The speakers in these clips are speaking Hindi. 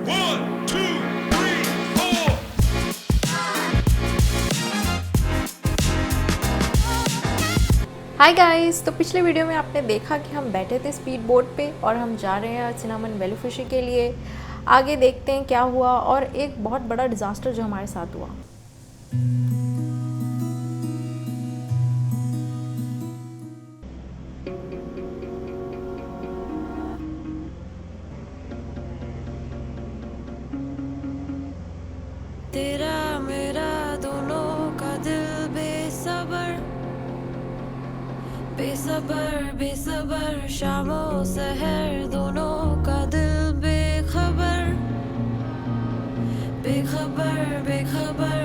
One, two, three, four. Hi guys, तो पिछले वीडियो में आपने देखा कि हम बैठे थे स्पीड बोट पे और हम जा रहे हैं सिनामन वैली फिशिंग के लिए। आगे देखते हैं क्या हुआ और एक बहुत बड़ा डिज़ास्टर जो हमारे साथ हुआ। तेरा मेरा दोनों का दिल बेसबर बेसबर बेसबर, शामों सहर दोनों का दिल बेखबर बेखबर बेखबर।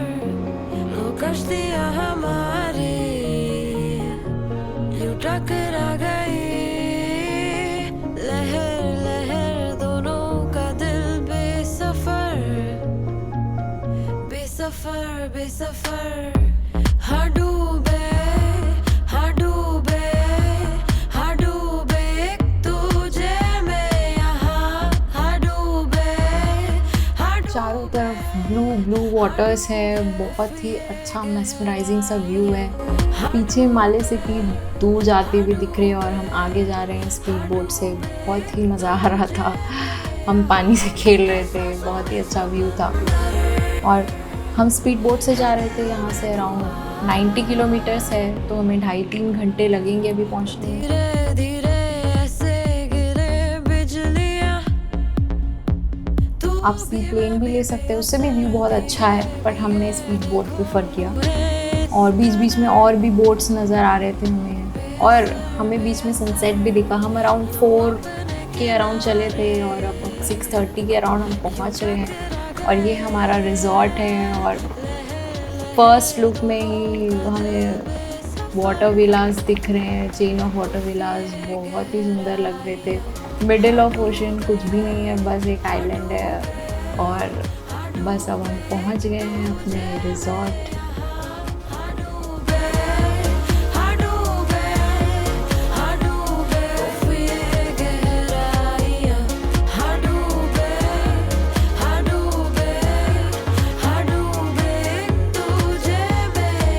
वो कश्तियाँ हमारी यूं टकरा गई, लहर लहर दोनों का दिल बेसफर बेसफर बेसफर। हाँ डूबे हाँ डूबे हाँ डूबे एक तुझे में यहाँ, हाँ डूबे हाँ चारों तरफ ब्लू ब्लू वाटर्स है, बहुत ही अच्छा मेस्मराइजिंग सा व्यू है। पीछे हिमालय सिटी दूर जाती हुई दिख रही है और हम आगे जा रहे हैं स्पीड बोट से। बहुत ही मज़ा आ रहा था, हम पानी से खेल रहे थे, बहुत ही अच्छा व्यू था। और हम स्पीड बोट से जा रहे थे, यहाँ से अराउंड 90 किलोमीटर्स है, तो हमें 2.5-3 घंटे लगेंगे अभी पहुँचने में। धीरे धीरे ऐसे गिरे बिजलियाँ। आप सी प्लेन भी ले सकते हैं, उससे भी व्यू बहुत अच्छा है, बट हमने स्पीड बोट प्रेफर किया। और बीच बीच में और भी बोट्स नज़र आ रहे थे हमें, और हमें बीच में सनसेट भी दिखा। हम अराउंड 4 के अराउंड चले थे और अब 6:30 के अराउंड हम पहुँच रहे हैं। और ये हमारा रिजॉर्ट है, और फर्स्ट लुक में ही हमें वाटर विलास दिख रहे हैं, चेन ऑफ वाटर विलास बहुत ही सुंदर लग रहे थे। मिडिल ऑफ ओशन कुछ भी नहीं है, बस एक आइलैंड है। और बस अब हम पहुंच गए हैं अपने रिजॉर्ट।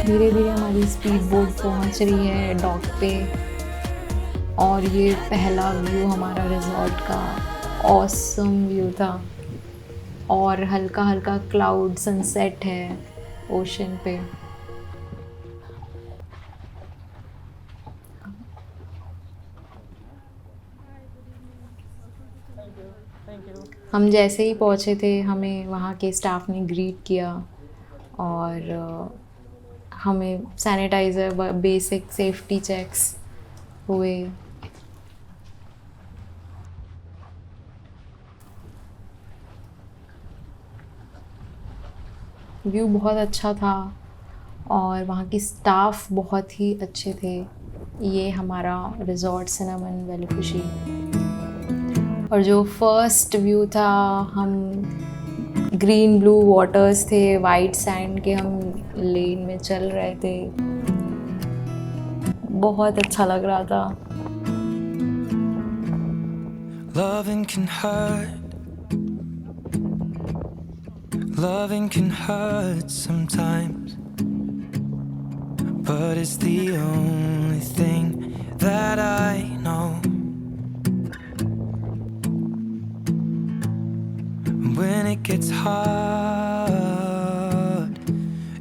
धीरे धीरे हमारी स्पीड बोट पहुंच रही है डॉक पे, और ये पहला व्यू हमारा रिजॉर्ट का ऑसम व्यू था। और हल्का हल्का क्लाउड सनसेट है ओशन पे। हम जैसे ही पहुंचे थे, हमें वहाँ के स्टाफ ने ग्रीट किया और हमें सैनिटाइज़र, बेसिक सेफ्टी चेक्स हुए। व्यू बहुत अच्छा था और वहाँ की स्टाफ बहुत ही अच्छे थे। ये हमारा रिजॉर्ट सिनामन वैली फिशिंग। और जो फर्स्ट व्यू था, हम ग्रीन ब्लू वाटर्स थे, वाइट सैंड के हम लेन में चल रहे थे, बहुत अच्छा लग रहा था। Loving can hurt. Loving can hurt sometimes, but it's the only thing that I know. When it gets hard,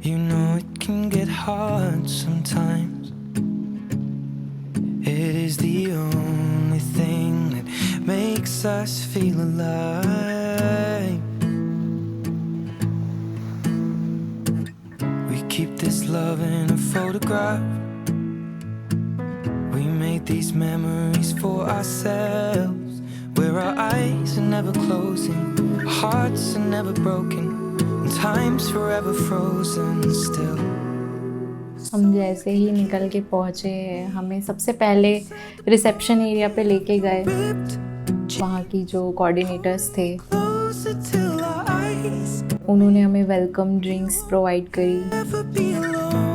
you know it can get hard sometimes. It is the only thing that makes us feel alive. We keep this love in a photograph. We made these memories for ourselves, where our eyes are never closing, our hearts are never broken, and time's forever frozen still. हम जैसे ही निकल के पहुँचे, हमें सबसे पहले रिसेप्शन एरिया पे लेके गए। वहाँ की जो कोऑर्डिनेटर्स थे, Closer till our eyes उन्होंने हमें वेलकम ड्रिंक्स प्रोवाइड करी। never be alone.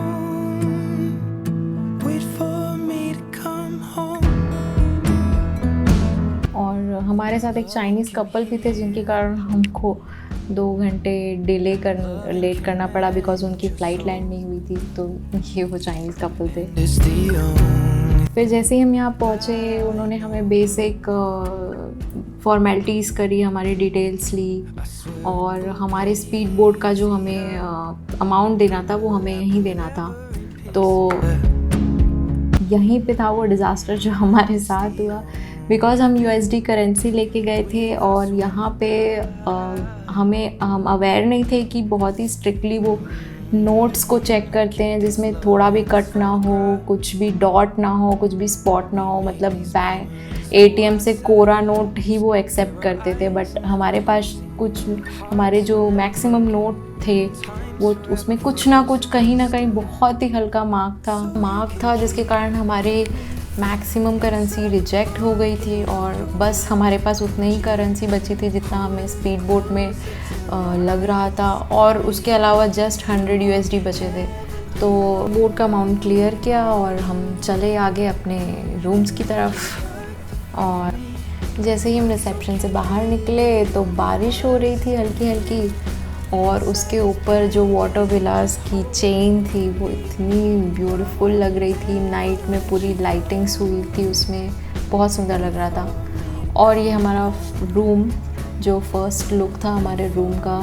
Wait for me to come home. और हमारे साथ एक चाइनीज़ कपल भी थे जिनके कारण हमको 2 घंटे लेट करना पड़ा बिकॉज उनकी फ़्लाइट लैंड नहीं हुई थी। तो ये वो चाइनीज़ कपल थे। is the only फिर जैसे ही हम यहाँ पहुँचे उन्होंने हमें बेसिक फॉर्मेलिटीज़ करी, हमारी डिटेल्स ली और हमारे स्पीड बोट का जो हमें अमाउंट देना था वो हमें यहीं देना था। तो यहीं पे था वो डिज़ास्टर जो हमारे साथ हुआ बिकॉज़ हम USD करेंसी लेके गए थे और यहाँ पे हम अवेयर नहीं थे कि बहुत ही स्ट्रिक्टली वो नोट्स को चेक करते हैं जिसमें थोड़ा भी कट ना हो, कुछ भी डॉट ना हो, कुछ भी स्पॉट ना हो। मतलब बैंक ATM से कोरा नोट ही वो एक्सेप्ट करते थे। बट हमारे पास कुछ हमारे जो मैक्सिमम नोट थे वो उसमें कुछ ना कुछ कहीं ना कहीं बहुत ही हल्का मार्क था जिसके कारण हमारे मैक्सिमम करेंसी रिजेक्ट हो गई थी और बस हमारे पास उतनी ही करेंसी बची थी जितना हमें स्पीड बोट में लग रहा था और उसके अलावा जस्ट 100 USD बचे थे। तो बोट का अमाउंट क्लियर किया और हम चले आगे अपने रूम्स की तरफ। और जैसे ही हम रिसेप्शन से बाहर निकले तो बारिश हो रही थी हल्की हल्की और उसके ऊपर जो वाटर विलास की चेन थी वो इतनी ब्यूटीफुल लग रही थी। नाइट में पूरी लाइटिंग्स हुई थी उसमें, बहुत सुंदर लग रहा था। और ये हमारा रूम जो फर्स्ट लुक था हमारे रूम का,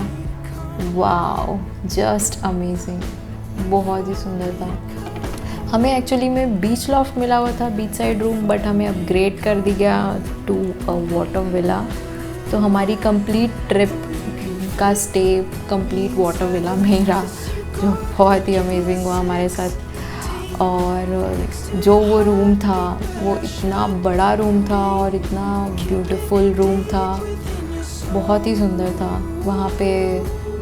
वाओ जस्ट अमेजिंग, बहुत ही सुंदर था। हमें एक्चुअली में बीच लॉफ्ट मिला हुआ था, बीच साइड रूम, बट हमें अपग्रेड कर दिया टू अ वाटर विला। तो हमारी कंप्लीट ट्रिप का स्टे कंप्लीट वाटर विला में ही रहा, जो बहुत ही अमेजिंग हुआ हमारे साथ। और जो वो रूम था वो इतना बड़ा रूम था और इतना ब्यूटीफुल रूम था, बहुत ही सुंदर था। वहाँ पे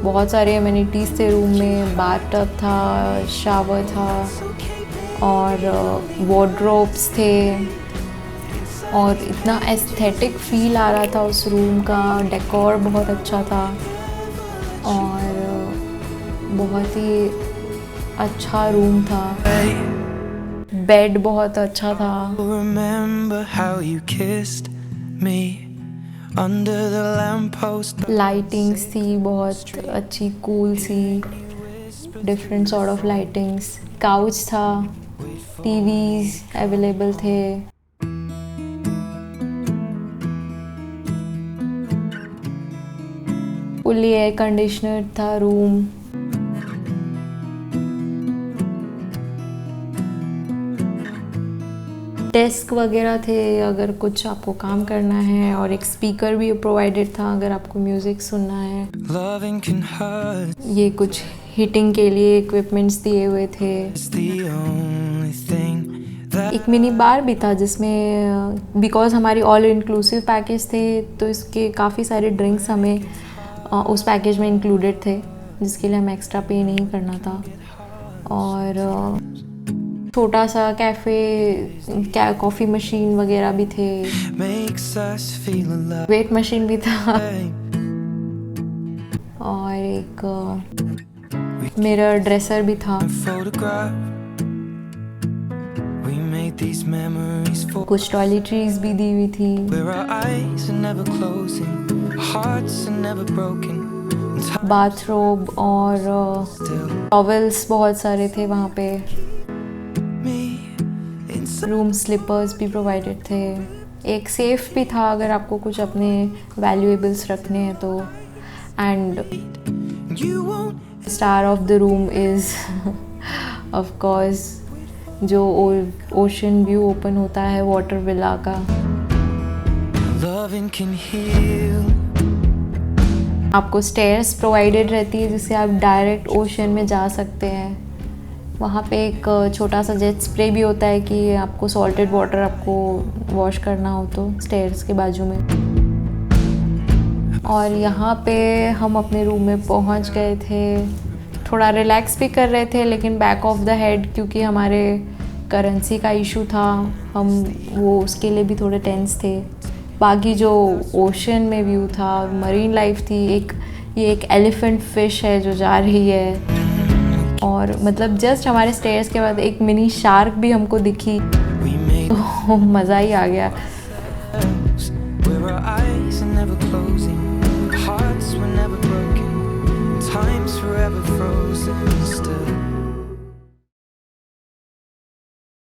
बहुत सारे अमेनिटीज़ थे रूम में, बाथटब था, शावर था और वार्डरोब्स थे और इतना एस्थेटिक फील आ रहा था उस रूम का। डेकोर बहुत अच्छा था और बहुत ही अच्छा रूम था। बेड बहुत अच्छा था। remember how you kissed me under the lamppost. Lightings थी बहुत अच्छी, कूल सी, different sort of lightings. Couch था, टीवीज अवेलेबल थे। फुल्ली एयर कंडीशनर था रूम। डेस्क वगैरह थे अगर कुछ आपको काम करना है और एक स्पीकर भी प्रोवाइडेड था अगर आपको म्यूज़िक सुनना है। Loving can hurt. ये कुछ हीटिंग के लिए इक्विपमेंट्स दिए हुए थे। It's the only thing that एक मिनी बार भी था जिसमें बिकॉज़ हमारी ऑल इंक्लूसिव पैकेज थे तो इसके काफ़ी सारे ड्रिंक्स हमें उस पैकेज में इंक्लूडेड थे जिसके लिए हमें एक्स्ट्रा पे नहीं करना था। और छोटा सा कैफ़े, कॉफ़ी मशीन वगैरह भी थे, makes us feel alive. Weight machine भी था और एक मिरर ड्रेसर भी था। Photograph. We made these memories for कुछ टॉयलेटरीज भी दी हुई थी। where our eyes are never closing, hearts are never broken. And time bathrobe और still टॉवेल्स बहुत सारे थे वहाँ पे। me inside. रूम स्लीपर्स भी प्रोवाइडेड थे। एक सेफ भी था अगर आपको कुछ अपने वैल्यूएबल्स रखने हैं तो। And You won't star of the room is of course जो ओशन व्यू ओपन होता है वाटर विला का। loving can heal. आपको स्टेयर्स प्रोवाइडेड रहती है जिससे आप डायरेक्ट ओशन में जा सकते हैं। वहाँ पे एक छोटा सा जेट स्प्रे भी होता है कि आपको सॉल्टेड वाटर आपको वॉश करना हो तो स्टेयर्स के बाजू में। और यहाँ पे हम अपने रूम में पहुँच गए थे, थोड़ा रिलैक्स भी कर रहे थे लेकिन बैक ऑफ द हेड क्योंकि हमारे करेंसी का इशू था, हम वो उसके लिए भी थोड़े टेंस थे। बाकी जो ओशन में व्यू था, मरीन लाइफ थी, ये एक एलिफेंट फिश है जो जा रही है और मतलब जस्ट हमारे स्टेयर्स के बाद एक मिनी शार्क भी हमको दिखी We made तो मज़ा ही आ गया। where our frozen still.